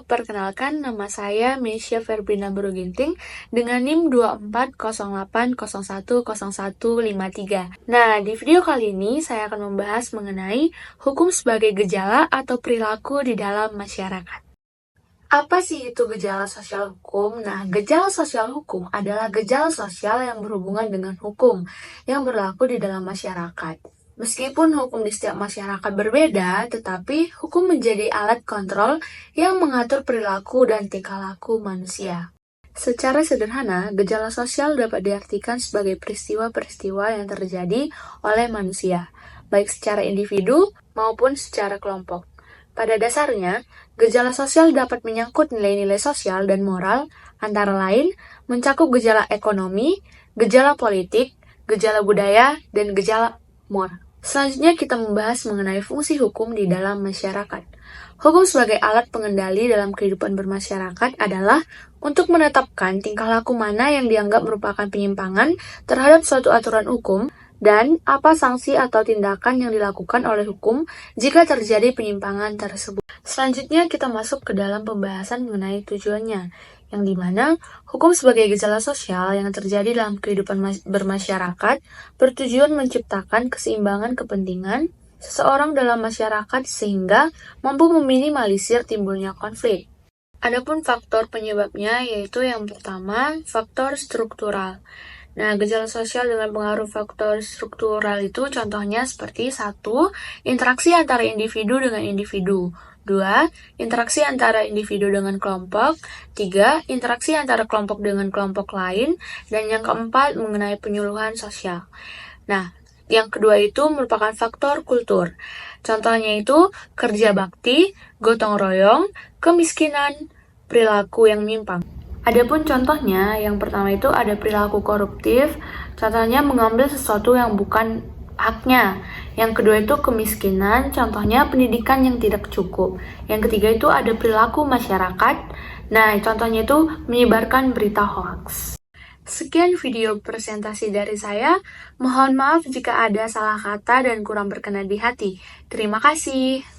perkenalkan nama saya Meisya Ferbina Beruginting dengan NIM 2408010153. Nah, di video kali ini saya akan membahas mengenai hukum sebagai gejala atau perilaku di dalam masyarakat. Apa sih itu gejala sosial hukum? Nah, gejala sosial hukum adalah gejala sosial yang berhubungan dengan hukum yang berlaku di dalam masyarakat. Meskipun hukum di setiap masyarakat berbeda, tetapi hukum menjadi alat kontrol yang mengatur perilaku dan tingkah laku manusia. Secara sederhana, gejala sosial dapat diartikan sebagai peristiwa-peristiwa yang terjadi oleh manusia, baik secara individu maupun secara kelompok. Pada dasarnya, gejala sosial dapat menyangkut nilai-nilai sosial dan moral, antara lain mencakup gejala ekonomi, gejala politik, gejala budaya, dan gejala moral. Selanjutnya kita membahas mengenai fungsi hukum di dalam masyarakat. Hukum sebagai alat pengendali dalam kehidupan bermasyarakat adalah untuk menetapkan tingkah laku mana yang dianggap merupakan penyimpangan terhadap suatu aturan hukum dan apa sanksi atau tindakan yang dilakukan oleh hukum jika terjadi penyimpangan tersebut. Selanjutnya kita masuk ke dalam pembahasan mengenai tujuannya, yang dimana hukum sebagai gejala sosial yang terjadi dalam kehidupan bermasyarakat bertujuan menciptakan keseimbangan kepentingan seseorang dalam masyarakat sehingga mampu meminimalisir timbulnya konflik. Adapun faktor penyebabnya yaitu yang pertama, faktor struktural. Nah, gejala sosial dengan pengaruh faktor struktural itu contohnya seperti 1. Interaksi antara individu dengan individu. 2. Interaksi antara individu dengan kelompok. 3. Interaksi antara kelompok dengan kelompok lain. Dan yang keempat, mengenai penyuluhan sosial. Nah, yang kedua itu merupakan faktor kultur. Contohnya itu kerja bakti, gotong royong, kemiskinan, perilaku yang menyimpang. Adapun contohnya, yang pertama itu ada perilaku koruptif, contohnya mengambil sesuatu yang bukan haknya. Yang kedua itu kemiskinan, contohnya pendidikan yang tidak cukup. Yang ketiga itu ada perilaku masyarakat, nah contohnya itu menyebarkan berita hoax. Sekian video presentasi dari saya, mohon maaf jika ada salah kata dan kurang berkenan di hati. Terima kasih.